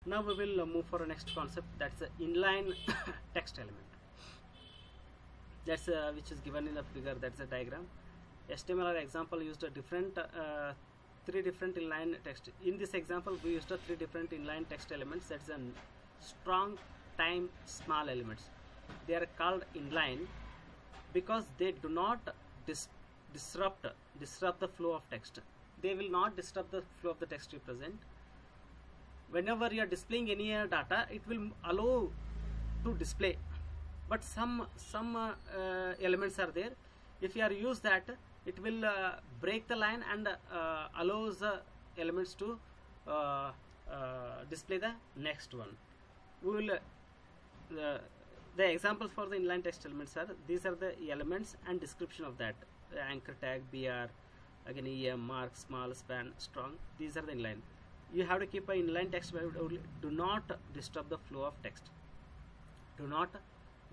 Now we will move for a next concept, that's the inline text element. That's which is given in the figure, that's a diagram. HTML example used a different three different inline text. In this example we used three different inline text elements. That's a strong, time, small elements. They are called inline because they do not disrupt the flow of text. They will not disrupt the flow of the text represent. Whenever you are displaying any data, it will allow to display, but some elements are there. If you are use that, it will break the line and allows the elements to display the next one. We will the examples for the inline text elements are, these are the elements and description of that: anchor tag, br, again em, mark, small, span, strong. These are the inline. You have to keep an inline text only. Do not disturb the flow of text. Do not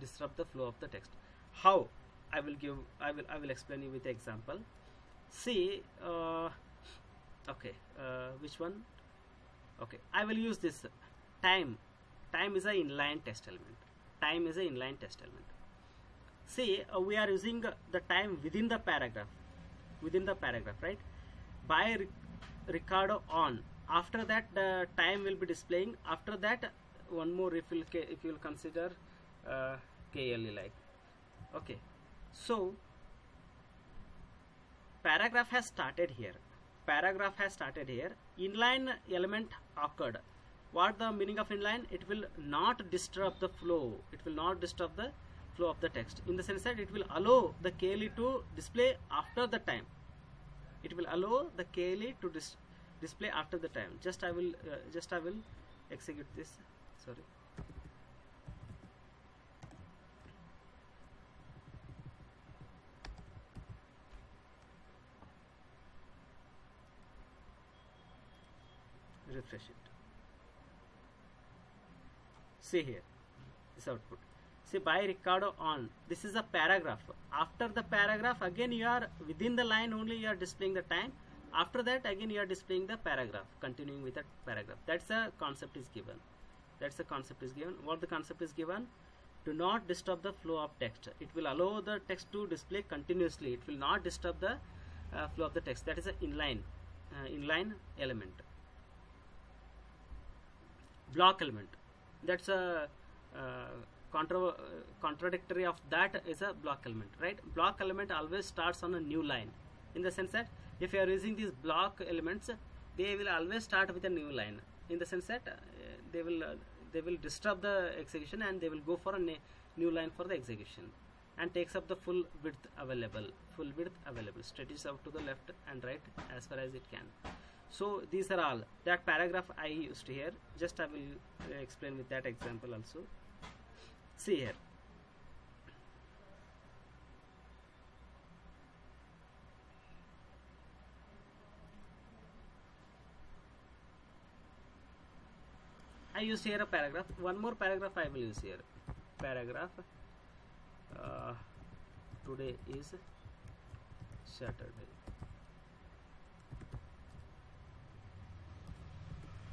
disrupt the flow of the text. How? I will explain you with the example. See, okay, which one? Okay, I will use this time. Time is an inline text element. Time is an inline text element. See, we are using the time within the paragraph. Within the paragraph, right? By Ricardo on. After that, the time will be displaying. After that, one more if you will consider KLE like. Okay, so paragraph has started here. Paragraph has started here. Inline element occurred. What the meaning of inline? It will not disturb the flow. It will not disturb the flow of the text. In the sense that it will allow the KLE to display after the time. It will allow the KLE to display after the time. Just I will execute this. Sorry. Refresh it. See here, this output. See, by Ricardo on. This is a paragraph. After the paragraph, again you are within the line only. You are displaying the time. After that, again you are displaying the paragraph, continuing with that paragraph. That's the concept is given. That's the concept is given. What the concept is given? Do not disturb the flow of text. It will allow the text to display continuously. It will not disturb the flow of the text. That is an inline element. Block element. That's a contradictory of that is a block element, right? Block element always starts on a new line. In the sense that if you are using these block elements, they will always start with a new line. In the sense that they will disturb the execution and they will go for a new line for the execution and takes up the full width available. Stretches out to the left and right as far as it can. So these are all that paragraph I used here. Just I will explain with that example also. See here. I used here a paragraph. One more paragraph I will use here. Paragraph. Today is Saturday.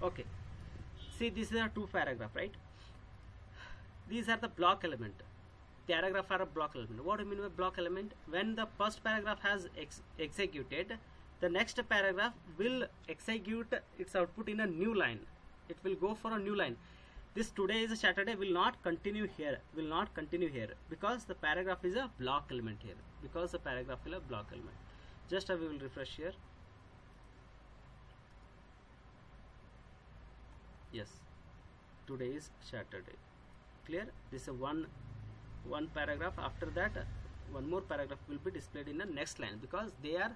Okay. See, this is a two paragraph, right? These are the block element. Paragraph are a block element. What do you mean by block element? When the first paragraph has executed, the next paragraph will execute its output in a new line. It will go for a new line. This today is a Saturday will not continue here. Because the paragraph is a block element here. Because the paragraph is a block element. Just we will refresh here. Yes. Today is Saturday. Clear? This is one paragraph. After that, one more paragraph will be displayed in the next line because they are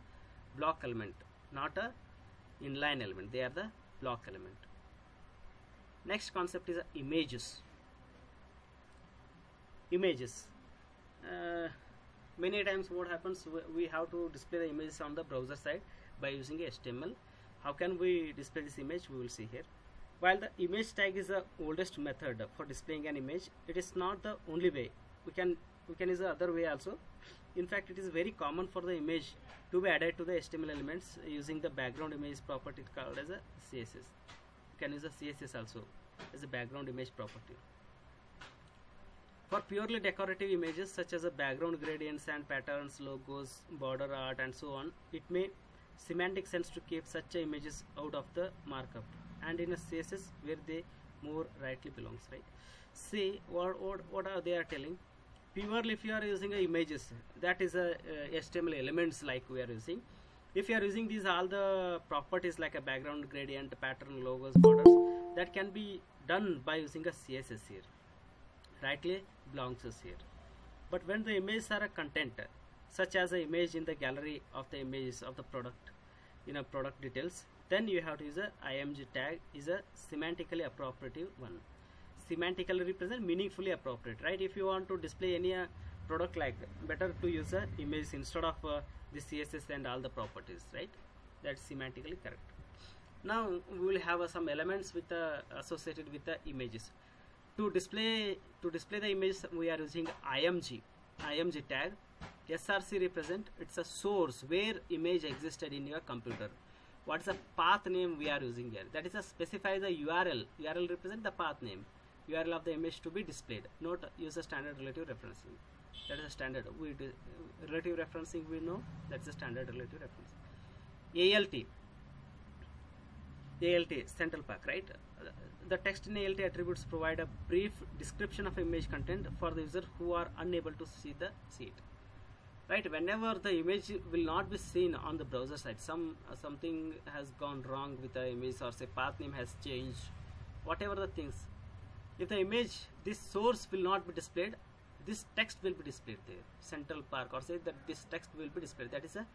block element, not a inline element. They are the block element. Next concept is images. Images. Many times what happens, we have to display the images on the browser side by using HTML. How can we display this image? We will see here. While the image tag is the oldest method for displaying an image, it is not the only way. We can use the other way also. In fact, it is very common for the image to be added to the HTML elements using the background image property called as a CSS. You can use a CSS also. as a background image property. For purely decorative images such as a background gradients and patterns, logos, border art and so on, it may semantic sense to keep such images out of the markup and in a CSS where they more rightly belongs, right? See what are they are telling. Purely if you are using images, that is a HTML elements like we are using. If you are using these all the properties like a background gradient, pattern, logos, borders, that can be done by using a CSS here. Rightly belongs here. But when the images are a content, such as an image in the gallery of the images of the product, in a product details, then you have to use a img tag is a semantically appropriate one. Semantically represent meaningfully appropriate, right? If you want to display any product, like better to use a image instead of the CSS and all the properties, right? That's semantically correct. Now we will have some elements with associated with the images. To display the image, we are using img tag. src represent, it's a source where image existed in your computer. What is the path name we are using here? That is a specify the URL. URL represent the path name. URL of the image to be displayed. Not use a standard relative referencing. That is a standard. Relative referencing we know. That's a standard relative referencing. ALT central park, right? The text in ALT attributes provide a brief description of image content for the user who are unable to see it. Right, whenever the image will not be seen on the browser side, something has gone wrong with the image, or say path name has changed, whatever the things, if the image, this source will not be displayed, this text will be displayed there, central park, or say that this text will be displayed. That is a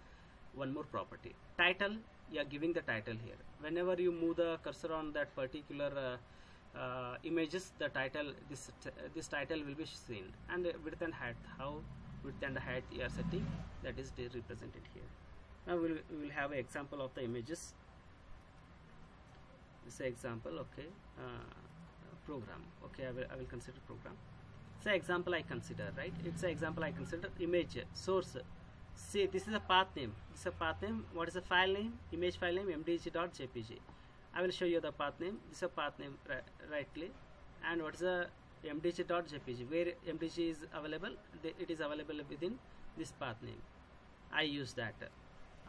one more property. Title, you are giving the title here. Whenever you move the cursor on that particular images, the title, this title will be seen. And width and height, how width and height you are setting, that is represented here. Now we will have an example of the images. This is an example, okay. Program, okay. I will consider program. It's an example I consider, right? It's an example I consider. Image source. See, this is a path name. This is a path name. What is the file name? Image file name mdg.jpg. I will show you the path name. This is a path name rightly. And what is the mdg.jpg? Where mdg is available? It is available within this path name. I use that.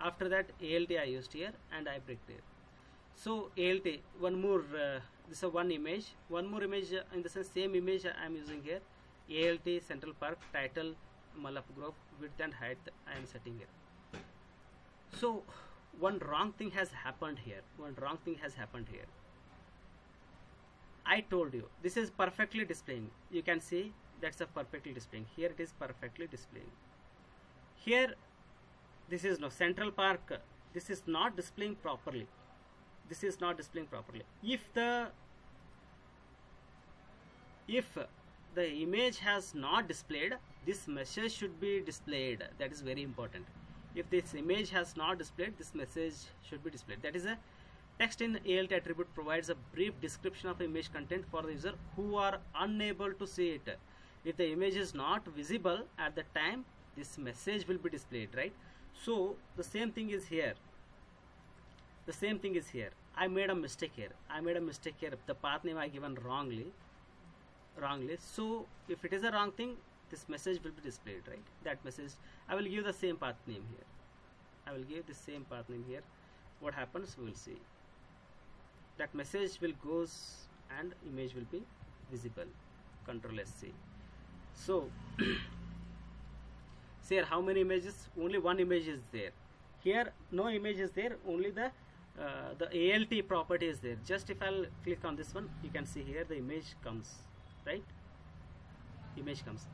After that, ALT I used here and I break there. So ALT, one more. This is one image. One more image in the sense same image I am using here. ALT Central Park title Mallappa Grove, width and height I am setting here. So one wrong thing has happened here. I told you this is perfectly displaying. You can see that's a perfectly displaying. Here it is perfectly displaying. Here this is no Central Park. This is not displaying properly. If the image has not displayed, this message should be displayed. That is very important. If this image has not displayed, this message should be displayed. That is a text in ALT attribute provides a brief description of image content for the user who are unable to see it. If the image is not visible at the time, this message will be displayed, right? So the same thing is here. I made a mistake here. The path name I given wrongly. So if it is a wrong thing, this message will be displayed, right? That message, I will give the same path name here. What happens, we will see. That message will goes and image will be visible. Control SC. So see here how many images? Only one image is there. Here no image is there. Only the ALT property is there. Just if I'll click on this one, you can see here the image comes, right? Image comes.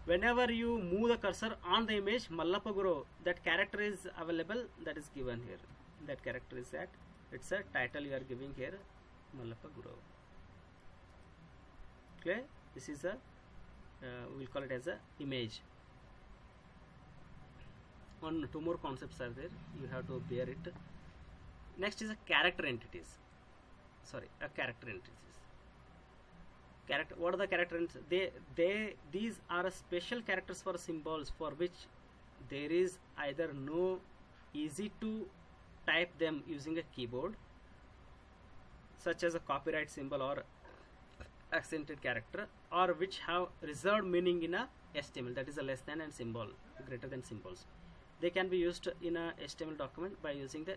Whenever you move the cursor on the image, Mallappa Grove, that character is available. That is given here. That character is that. It's a title you are giving here, Mallappa Grove. Okay, this is a we'll call it as a image. Two more concepts are there. You have to bear it. Next is a character entities. What are the character entities? These are special characters for symbols for which there is either no easy to type them using a keyboard, such as a copyright symbol or accented character or which have reserved meaning in a HTML, that is a less than and symbol, greater than symbols. They can be used in a HTML document by using the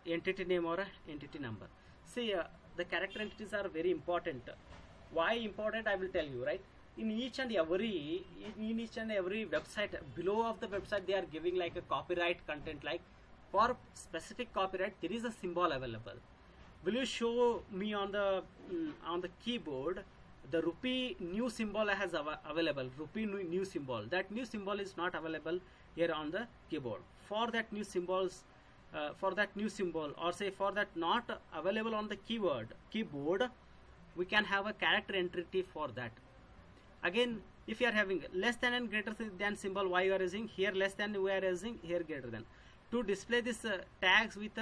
entity name or a entity number. See, the character entities are very important. Why important, I will tell you, right? In each and every website, below of the website they are giving like a copyright content, like for specific copyright there is a symbol available. Will you show me on the keyboard the rupee new symbol has available, rupee new symbol? That new symbol is not available here on the keyboard. For that new symbols, or say for that not available on the keyboard, we can have a character entity for that. Again, if you are having less than and greater than symbol, why you are using here less than, we are using here greater than. To display this tags with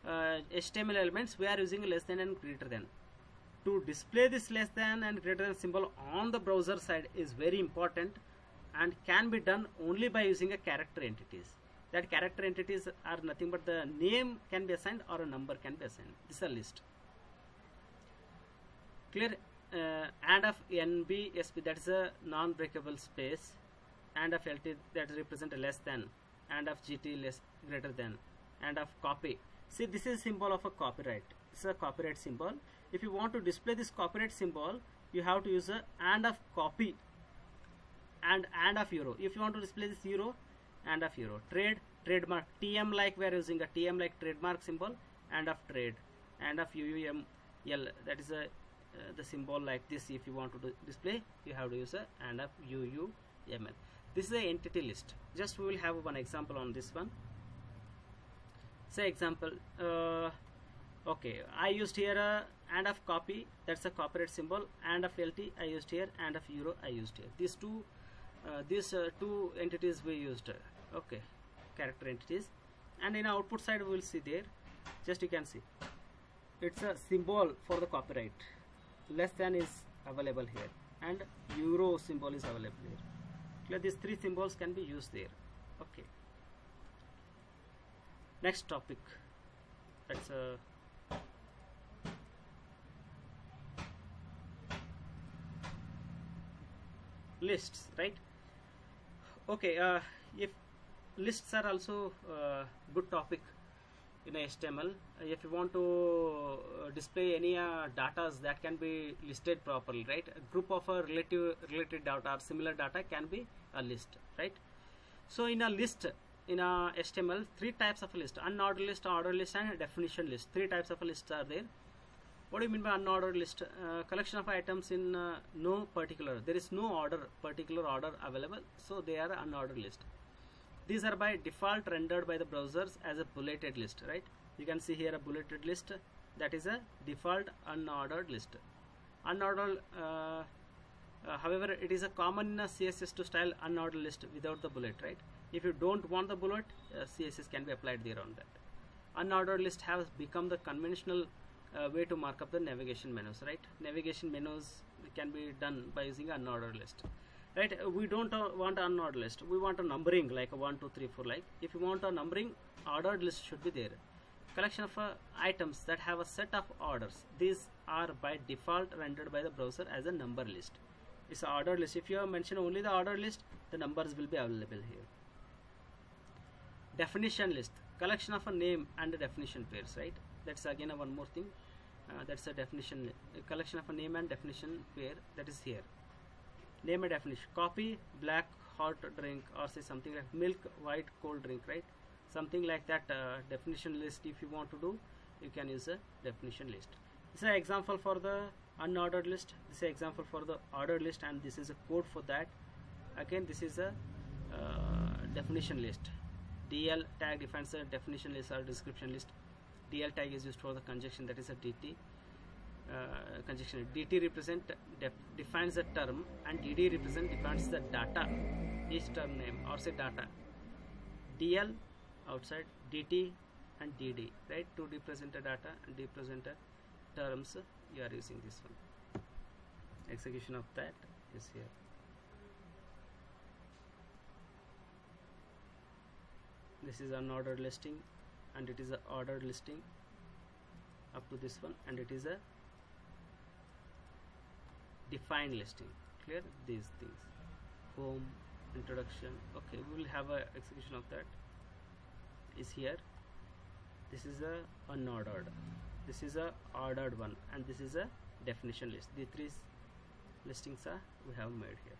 HTML elements, we are using less than and greater than. To display this less than and greater than symbol on the browser side is very important and can be done only by using a character entities. That character entities are nothing but the name can be assigned or a number can be assigned. This is a list. Clear? And of NBSP, that is a non-breakable space, and of LT, that represent a less than, and of GT less greater than, and of copy. See, this is symbol of a copyright. This is a copyright symbol. If you want to display this copyright symbol, you have to use a and of copy and of euro. If you want to display this euro, and of euro. Trademark, TM, like we are using a TM like trademark symbol, and of trade, and of UUML, that is a the symbol like this. If you want to display, you have to use a and of UUML. This is a entity list. Just we will have one example on this one. Say example, okay, I used here a and of copy, that's a copyright symbol, and of LT I used here, and of euro I used here. These two entities we used. Okay, character entities, and in output side we will see there. Just you can see it's a symbol for the copyright. Less than is available here, and euro symbol is available here. Clear? These three symbols can be used there. Okay. Next topic. That's lists, right? Okay. If lists are also good topic in HTML. If you want to display any data that can be listed properly, right? A group of related data or similar data can be a list, right? So in a list, in a HTML, three types of a list: unordered list, ordered list, and a definition list. Three types of a list are there. What do you mean by unordered list? Collection of items in no particular. There is no particular order available, so they are unordered list. These are by default rendered by the browsers as a bulleted list, right? You can see here a bulleted list, that is a default unordered list. Unordered, however, it is a common in a CSS to style unordered list without the bullet, right? If you don't want the bullet, CSS can be applied there on that. Unordered list has become the conventional way to mark up the navigation menus, right? Navigation menus can be done by using unordered list. Right, we don't want an unordered list. We want a numbering like a 1, 2, 3, 4. Like if you want a numbering, ordered list should be there. Collection of items that have a set of orders. These are by default rendered by the browser as a number list. It's an ordered list. If you mention only the ordered list, the numbers will be available here. Definition list. Collection of a name and a definition pairs. Right. That's again one more thing. That's a definition. A collection of a name and definition pair. That is here. Name a definition. Copy black hot drink, or say something like milk white cold drink, right? Something like that. Definition list. If you want to do, you can use a definition list. This is an example for the unordered list. This is an example for the ordered list, and this is a code for that. Again, this is a definition list. DL tag defines a definition list or description list. DL tag is used for the conjunction, that is a DT. Conjunction. DT defines the term, and DD defines the data, each term name or say data. DL outside, DT and DD, right? To represent the data and represent the terms, you are using this one. Execution of that is here. This is unordered listing, and it is a ordered listing up to this one, and it is a define listing. Clear these things. Home, introduction. Okay, we will have a execution of that. Is here. This is a unordered. This is a ordered one, and this is a definition list. The three listings are we have made here.